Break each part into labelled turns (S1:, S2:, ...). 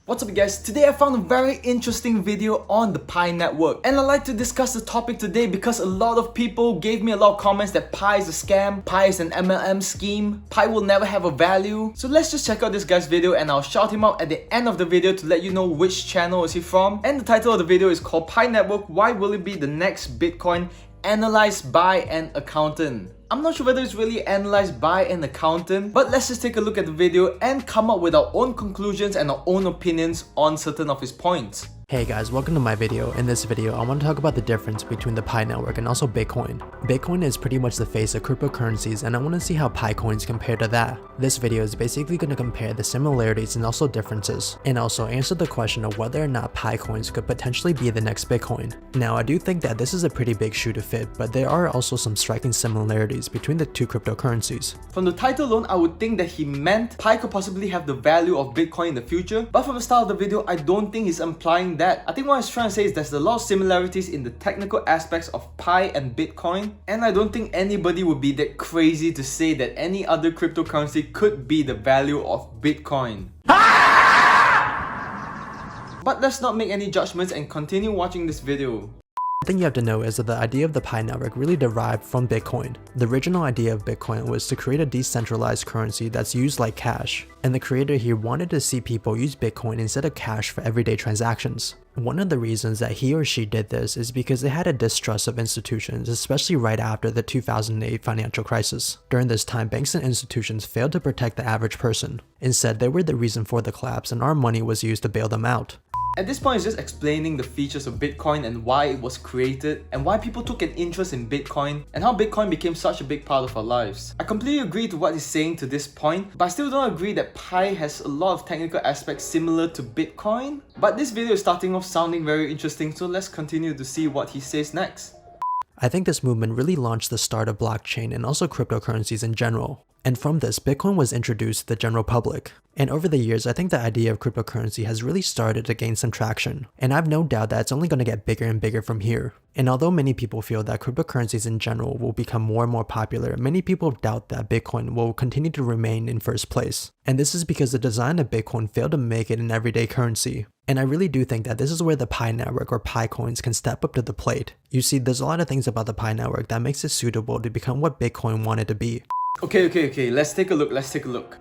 S1: What's up guys, today I found a very interesting video on the Pi network and I'd like to discuss the topic today because a lot of people gave me a lot of comments that Pi is a scam, Pi is an MLM scheme, Pi will never have a value. So let's just check out this guy's video and I'll shout him out at the end of the video to let you know which channel is he from. And the title of the video is called Pi Network, Why Will It Be the Next Bitcoin Analyzed by an Accountant. I'm not sure whether it's really analyzed by an accountant, but let's just take a look at the video and come up with our own conclusions and our own opinions on certain of his points.
S2: Hey guys, welcome to my video. In this video, I want to talk about the difference between the Pi network and also Bitcoin. Bitcoin is pretty much the face of cryptocurrencies and I want to see how Pi coins compare to that. This video is basically going to compare the similarities and also differences, and also answer the question of whether or not Pi coins could potentially be the next Bitcoin. Now, I do think that this is a pretty big shoe to fit, but there are also some striking similarities between the two cryptocurrencies.
S1: From the title alone, I would think that he meant Pi could possibly have the value of Bitcoin in the future, but from the start of the video, I don't think he's implying that. I think what he's trying to say is there's a lot of similarities in the technical aspects of Pi and Bitcoin, and I don't think anybody would be that crazy to say that any other cryptocurrency could be the value of Bitcoin. But let's not make any judgments and continue watching this video.
S2: The thing you have to know is that the idea of the Pi network really derived from Bitcoin. The original idea of Bitcoin was to create a decentralized currency that's used like cash, and the creator here wanted to see people use Bitcoin instead of cash for everyday transactions. One of the reasons that he or she did this is because they had a distrust of institutions, especially right after the 2008 financial crisis. During this time, banks and institutions failed to protect the average person. Instead, they were the reason for the collapse and our money was used to bail them out.
S1: At this point, it's just explaining the features of Bitcoin and why it was created and why people took an interest in Bitcoin and how Bitcoin became such a big part of our lives. I completely agree to what he's saying to this point, but I still don't agree that Pi has a lot of technical aspects similar to Bitcoin. But this video is starting off sounding very interesting, so let's continue to see what he says next.
S2: I think this movement really launched the start of blockchain and also cryptocurrencies in general. And from this, Bitcoin was introduced to the general public. And over the years, I think the idea of cryptocurrency has really started to gain some traction. And I have no doubt that it's only going to get bigger and bigger from here. And although many people feel that cryptocurrencies in general will become more and more popular, many people doubt that Bitcoin will continue to remain in first place. And this is because the design of Bitcoin failed to make it an everyday currency. And I really do think that this is where the Pi network or Pi coins can step up to the plate. You see, there's a lot of things about the Pi network that makes it suitable to become what Bitcoin wanted to be.
S1: Okay, let's take a look.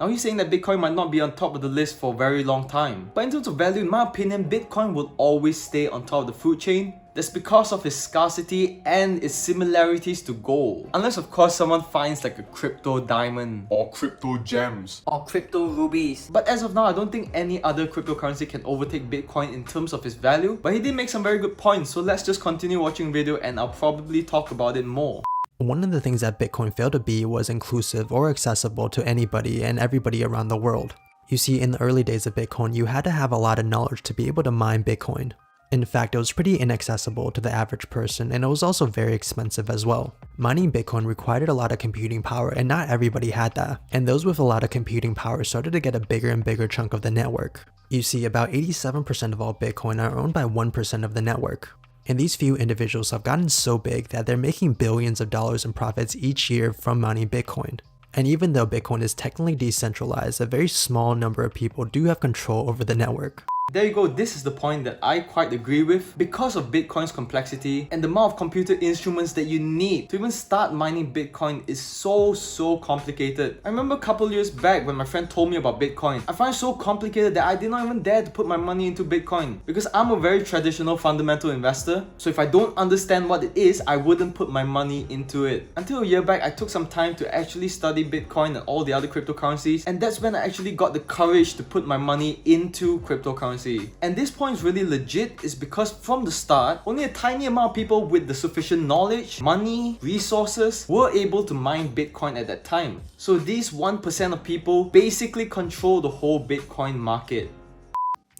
S1: Now he's saying that Bitcoin might not be on top of the list for a very long time. But in terms of value, in my opinion, Bitcoin will always stay on top of the food chain. That's because of its scarcity and its similarities to gold. Unless of course someone finds like a crypto diamond
S3: or crypto gems
S4: or crypto rubies.
S1: But as of now, I don't think any other cryptocurrency can overtake Bitcoin in terms of its value. But he did make some very good points, so let's just continue watching the video and I'll probably talk about it more.
S2: One of the things that Bitcoin failed to be was inclusive or accessible to anybody and everybody around the world. You see, in the early days of Bitcoin, you had to have a lot of knowledge to be able to mine Bitcoin. In fact, it was pretty inaccessible to the average person and it was also very expensive as well. Mining Bitcoin required a lot of computing power and not everybody had that. And those with a lot of computing power started to get a bigger and bigger chunk of the network. You see, about 87% of all Bitcoin are owned by 1% of the network. And these few individuals have gotten so big that they're making billions of dollars in profits each year from mining Bitcoin. And even though Bitcoin is technically decentralized, a very small number of people do have control over the network.
S1: There you go, this is the point that I quite agree with. Because of Bitcoin's complexity and the amount of computer instruments that you need to even start mining Bitcoin is so complicated. I remember a couple years back when my friend told me about Bitcoin. I find it so complicated that I did not even dare to put my money into Bitcoin because I'm a very traditional fundamental investor. So if I don't understand what it is, I wouldn't put my money into it. Until a year back, I took some time to actually study Bitcoin and all the other cryptocurrencies, and that's when I actually got the courage to put my money into cryptocurrency. And this point is really legit is because from the start, only a tiny amount of people with the sufficient knowledge, money, resources were able to mine Bitcoin at that time. So these 1% of people basically control the whole Bitcoin market.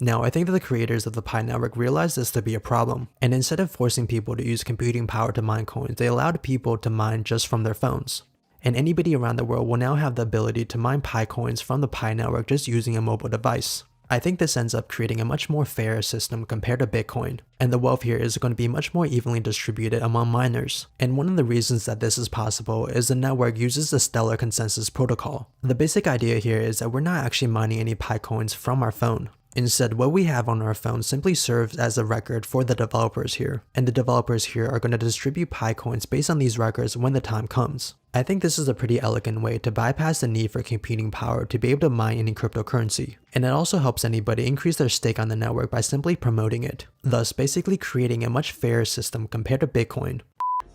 S2: Now, I think that the creators of the Pi network realized this to be a problem, and instead of forcing people to use computing power to mine coins, they allowed people to mine just from their phones. And anybody around the world will now have the ability to mine Pi coins from the Pi network just using a mobile device. I think this ends up creating a much more fair system compared to Bitcoin, and the wealth here is going to be much more evenly distributed among miners. And one of the reasons that this is possible is the network uses the Stellar Consensus Protocol. The basic idea here is that we're not actually mining any Pi coins from our phone. Instead, what we have on our phone simply serves as a record for the developers here, and the developers here are going to distribute Pi coins based on these records when the time comes. I think this is a pretty elegant way to bypass the need for computing power to be able to mine any cryptocurrency, and it also helps anybody increase their stake on the network by simply promoting it, thus basically creating a much fairer system compared to Bitcoin.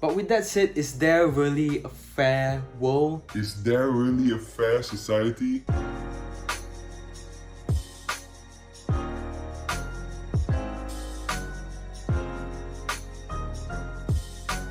S1: But with that said, is there really a fair world?
S3: Is there really a fair society?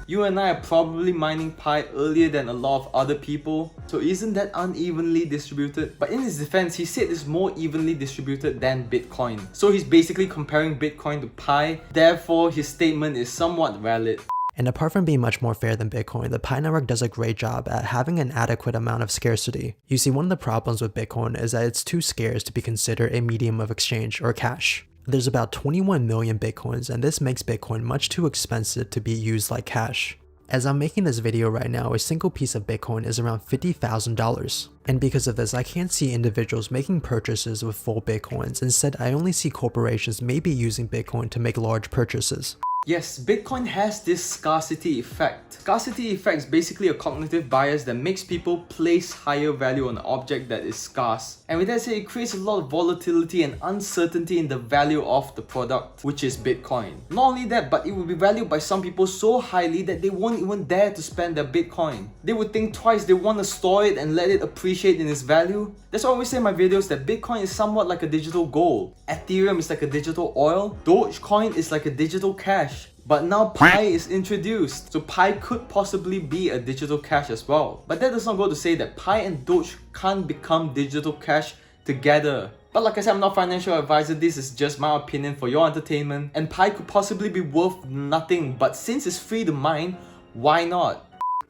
S1: You and I are probably mining Pi earlier than a lot of other people, so isn't that unevenly distributed? But in his defense, he said it's more evenly distributed than Bitcoin. So he's basically comparing Bitcoin to Pi, therefore his statement is somewhat valid.
S2: And apart from being much more fair than Bitcoin, the Pi network does a great job at having an adequate amount of scarcity. You see, one of the problems with Bitcoin is that it's too scarce to be considered a medium of exchange or cash. There's about 21 million Bitcoins, and this makes Bitcoin much too expensive to be used like cash. As I'm making this video right now, a single piece of Bitcoin is around $50,000. And because of this, I can't see individuals making purchases with full Bitcoins. Instead, I only see corporations maybe using Bitcoin to make large purchases.
S1: Yes, Bitcoin has this scarcity effect. Scarcity effect is basically a cognitive bias that makes people place higher value on an object that is scarce. And with that said, it creates a lot of volatility and uncertainty in the value of the product, which is Bitcoin. Not only that, but it will be valued by some people so highly that they won't even dare to spend their Bitcoin. They would think twice, they want to store it and let it appreciate in its value. That's why I always say in my videos that Bitcoin is somewhat like a digital gold. Ethereum is like a digital oil. Dogecoin is like a digital cash. But now Pi is introduced, so Pi could possibly be a digital cash as well. But that does not go to say that Pi and Doge can't become digital cash together. But like I said, I'm not a financial advisor, this is just my opinion for your entertainment. And Pi could possibly be worth nothing, but since it's free to mine, why not?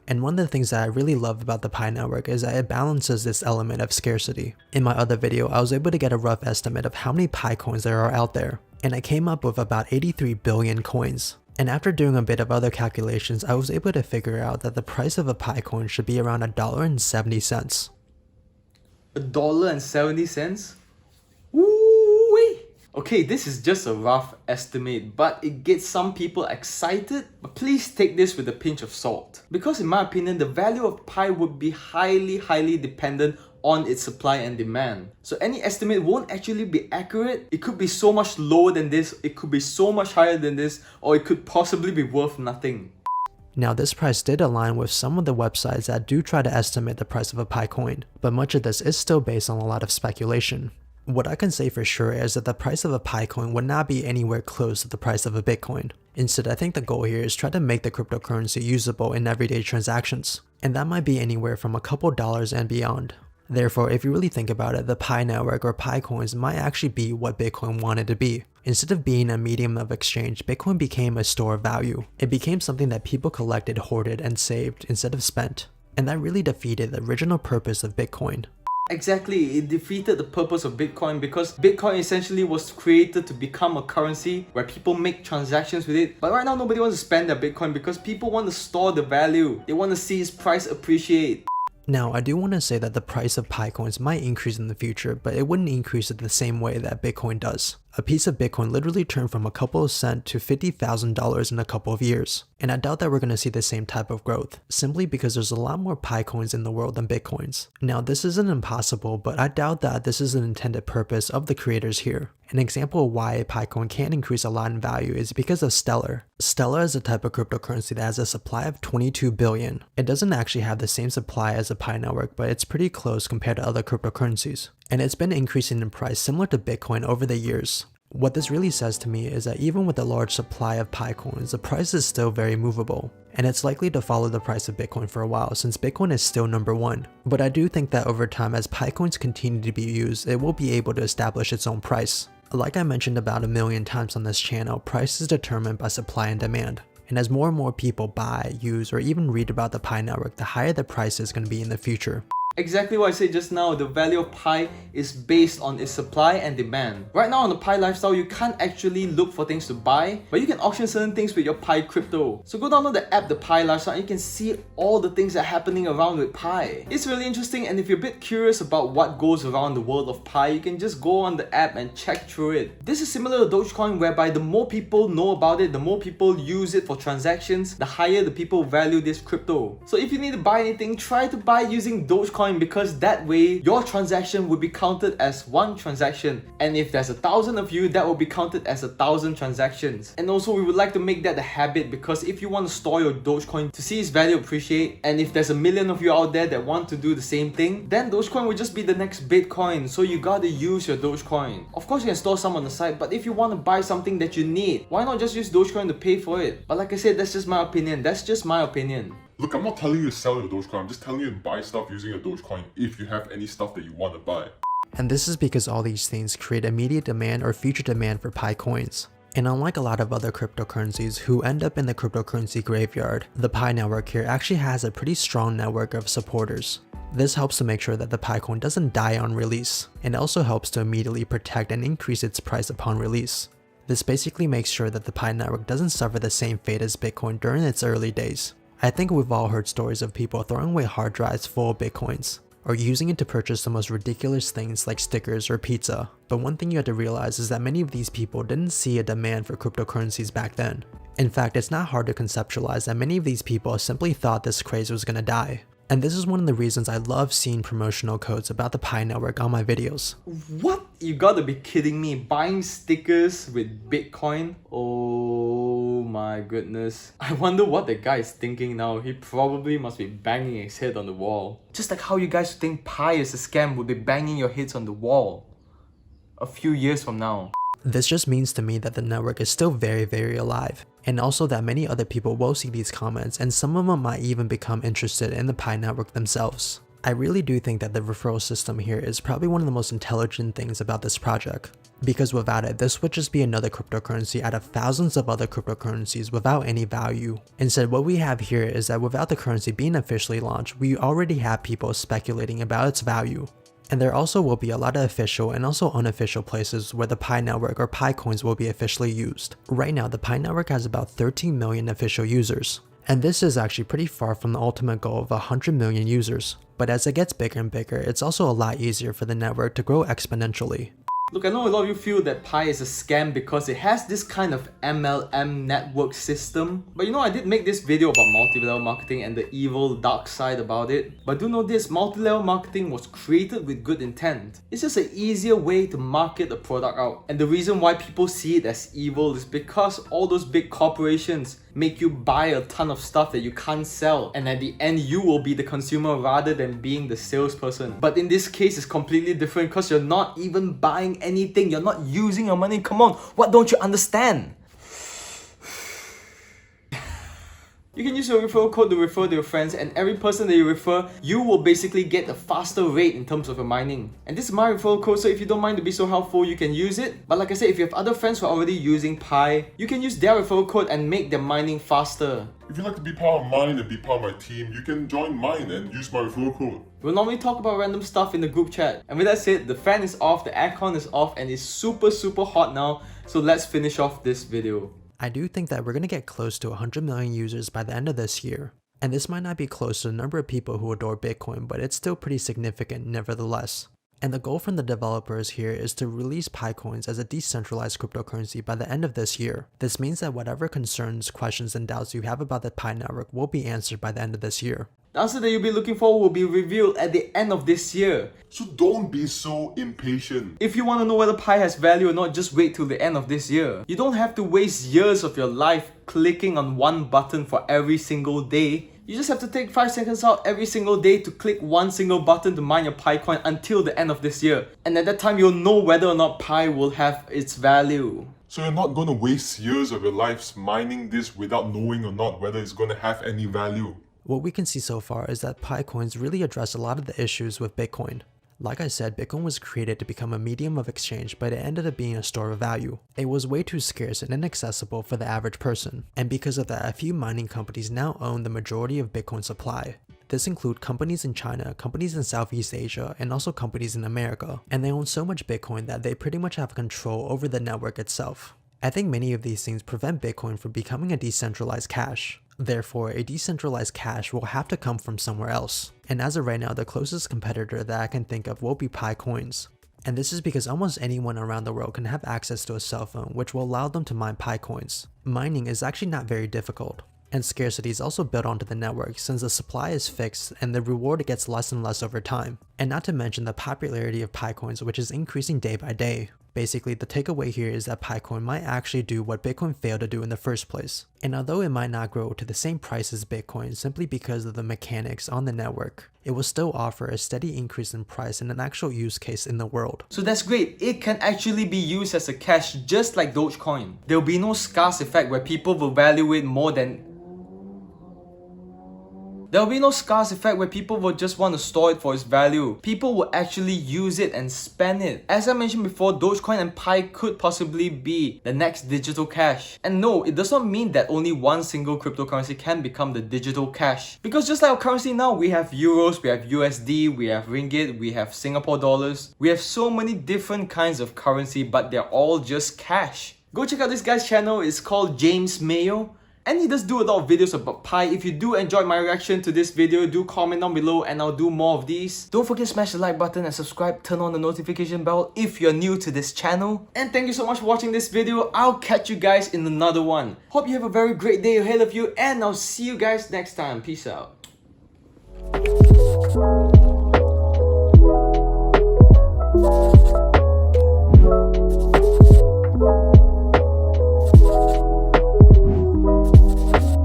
S2: And one of the things that I really love about the Pi network is that it balances this element of scarcity. In my other video, I was able to get a rough estimate of how many Pi coins there are out there, and I came up with about 83 billion coins. And after doing a bit of other calculations, I was able to figure out that the price of a Pi coin should be around $1.70.
S1: $1.70? Woo-wee! Okay, this is just a rough estimate, but it gets some people excited. But please take this with a pinch of salt. Because in my opinion, the value of Pi would be highly dependent on its supply and demand. So any estimate won't actually be accurate. It could be so much lower than this, it could be so much higher than this, or it could possibly be worth nothing.
S2: Now this price did align with some of the websites that do try to estimate the price of a Pi coin, but much of this is still based on a lot of speculation. What I can say for sure is that the price of a Pi coin would not be anywhere close to the price of a Bitcoin. Instead, I think the goal here is try to make the cryptocurrency usable in everyday transactions, and that might be anywhere from a couple dollars and beyond. Therefore, if you really think about it, the Pi network or Pi coins might actually be what Bitcoin wanted to be. Instead of being a medium of exchange, Bitcoin became a store of value. It became something that people collected, hoarded, and saved instead of spent. And that really defeated the original purpose of Bitcoin.
S1: Exactly, it defeated the purpose of Bitcoin because Bitcoin essentially was created to become a currency where people make transactions with it. But right now, nobody wants to spend their Bitcoin because people want to store the value. They want to see its price appreciate.
S2: Now, I do want to say that the price of Pi coins might increase in the future, but it wouldn't increase it the same way that Bitcoin does. A piece of Bitcoin literally turned from a couple of cents to $50,000 in a couple of years. And I doubt that we're going to see the same type of growth, simply because there's a lot more Pi coins in the world than Bitcoins. Now, this isn't impossible, but I doubt that this is an intended purpose of the creators here. An example of why a Pi coin can increase a lot in value is because of Stellar. Stellar is a type of cryptocurrency that has a supply of 22 billion. It doesn't actually have the same supply as a Pi network, but it's pretty close compared to other cryptocurrencies. And it's been increasing in price similar to Bitcoin over the years. What this really says to me is that even with a large supply of Pi coins, the price is still very movable. And it's likely to follow the price of Bitcoin for a while since Bitcoin is still number one. But I do think that over time, as Pi coins continue to be used, it will be able to establish its own price. Like I mentioned about 1,000,000 times on this channel, price is determined by supply and demand. And as more and more people buy, use, or even read about the Pi network, the higher the price is going to be in the future.
S1: Exactly what I said just now, the value of Pi is based on its supply and demand. Right now on the Pi lifestyle, you can't actually look for things to buy, but you can auction certain things with your Pi crypto. So go download the app, the Pi lifestyle, and you can see all the things that are happening around with Pi. It's really interesting, and if you're a bit curious about what goes around the world of Pi, you can just go on the app and check through it. This is similar to Dogecoin, whereby the more people know about it, the more people use it for transactions, the higher the people value this crypto. So if you need to buy anything, try to buy using Dogecoin, because that way your transaction will be counted as one transaction, and if there's 1,000 of you, that will be counted as 1,000 transactions. And also we would like to make that a habit, because if you want to store your Dogecoin to see its value appreciate, and if there's 1,000,000 of you out there that want to do the same thing, then Dogecoin will just be the next Bitcoin. So you gotta use your Dogecoin. Of course you can store some on the side, but if you want to buy something that you need, why not just use Dogecoin to pay for it? But like I said, that's just my opinion.
S3: Look, I'm not telling you to sell your Dogecoin, I'm just telling you to buy stuff using your Dogecoin if you have any stuff that you want to buy.
S2: And this is because all these things create immediate demand or future demand for Pi coins. And unlike a lot of other cryptocurrencies who end up in the cryptocurrency graveyard, the Pi network here actually has a pretty strong network of supporters. This helps to make sure that the Pi coin doesn't die on release, and also helps to immediately protect and increase its price upon release. This basically makes sure that the Pi network doesn't suffer the same fate as Bitcoin during its early days. I think we've all heard stories of people throwing away hard drives full of Bitcoins, or using it to purchase the most ridiculous things like stickers or pizza. But one thing you have to realize is that many of these people didn't see a demand for cryptocurrencies back then. In fact, it's not hard to conceptualize that many of these people simply thought this craze was gonna die. And this is one of the reasons I love seeing promotional codes about the Pi network on my videos.
S1: What? You gotta be kidding me. Buying stickers with Bitcoin? Oh my goodness. I wonder what the guy is thinking now. He probably must be banging his head on the wall. Just like how you guys think Pi is a scam would be banging your heads on the wall a few years from now.
S2: This just means to me that the network is still very alive, and also that many other people will see these comments, and some of them might even become interested in the Pi network themselves. I really do think that the referral system here is probably one of the most intelligent things about this project, because without it, this would just be another cryptocurrency out of thousands of other cryptocurrencies without any value. Instead, what we have here is that without the currency being officially launched, we already have people speculating about its value. And there also will be a lot of official and also unofficial places where the Pi network or Pi coins will be officially used. Right now, the Pi network has about 13 million official users. And this is actually pretty far from the ultimate goal of 100 million users. But as it gets bigger and bigger, it's also a lot easier for the network to grow exponentially.
S1: Look, I know a lot of you feel that Pi is a scam because it has this kind of MLM network system. But you know, I did make this video about multi-level marketing and the evil dark side about it. But do know this, multi-level marketing was created with good intent. It's just an easier way to market a product out. And the reason why people see it as evil is because all those big corporations make you buy a ton of stuff that you can't sell, and at the end you will be the consumer rather than being the salesperson. But in this case it's completely different because you're not even buying anything, you're not using your money. Come on, what don't you understand? You can use your referral code to refer to your friends, and every person that you refer, you will basically get a faster rate in terms of your mining. And this is my referral code, so if you don't mind to be so helpful, you can use it. But like I said, if you have other friends who are already using Pi, you can use their referral code and make their mining faster.
S3: If you'd like to be part of mine and be part of my team, you can join mine and use my referral code.
S1: We'll normally talk about random stuff in the group chat. And with that said, the fan is off, the aircon is off, and it's super hot now. So let's finish off this video.
S2: I do think that we're going to get close to 100 million users by the end of this year. And this might not be close to the number of people who adore Bitcoin, but it's still pretty significant nevertheless. And the goal from the developers here is to release Pi coins as a decentralized cryptocurrency by the end of this year. This means that whatever concerns, questions, and doubts you have about the Pi network will be answered by the end of this year.
S1: The answer that you'll be looking for will be revealed at the end of this year.
S3: So don't be so impatient.
S1: If you want to know whether Pi has value or not, just wait till the end of this year. You don't have to waste years of your life clicking on one button for every single day. You just have to take 5 seconds out every single day to click one single button to mine your Pi coin until the end of this year. And at that time, you'll know whether or not Pi will have its value.
S3: So you're not going to waste years of your lives mining this without knowing or not whether it's going to have any value.
S2: What we can see so far is that Pi coins really address a lot of the issues with Bitcoin. Like I said, Bitcoin was created to become a medium of exchange, but it ended up being a store of value. It was way too scarce and inaccessible for the average person. And because of that, a few mining companies now own the majority of Bitcoin supply. This includes companies in China, companies in Southeast Asia, and also companies in America, and they own so much Bitcoin that they pretty much have control over the network itself. I think many of these things prevent Bitcoin from becoming a decentralized cash. Therefore, a decentralized cash will have to come from somewhere else. And as of right now, the closest competitor that I can think of will be Pi coins. And this is because almost anyone around the world can have access to a cell phone, which will allow them to mine Pi coins. Mining is actually not very difficult. And scarcity is also built onto the network since the supply is fixed and the reward gets less and less over time. And not to mention the popularity of Pi coins, which is increasing day by day. Basically, the takeaway here is that Pi coin might actually do what Bitcoin failed to do in the first place. And although it might not grow to the same price as Bitcoin simply because of the mechanics on the network, it will still offer a steady increase in price in an actual use case in the world.
S1: So that's great. It can actually be used as a cash just like Dogecoin. There will be no scarce effect where people will value it more than There will be no scarce effect where people will just want to store it for its value. People will actually use it and spend it. As I mentioned before, Dogecoin and Pi could possibly be the next digital cash. And no, it does not mean that only one single cryptocurrency can become the digital cash. Because just like our currency now, we have euros, we have USD, we have ringgit, we have Singapore dollars. We have so many different kinds of currency, but they're all just cash. Go check out this guy's channel. It's called James Mayo. And he does do a lot of videos about Pi. If you do enjoy my reaction to this video, do comment down below and I'll do more of these. Don't forget to smash the like button and subscribe, turn on the notification bell if you're new to this channel. And thank you so much for watching this video. I'll catch you guys in another one. Hope you have a very great day ahead of you and I'll see you guys next time. Peace out.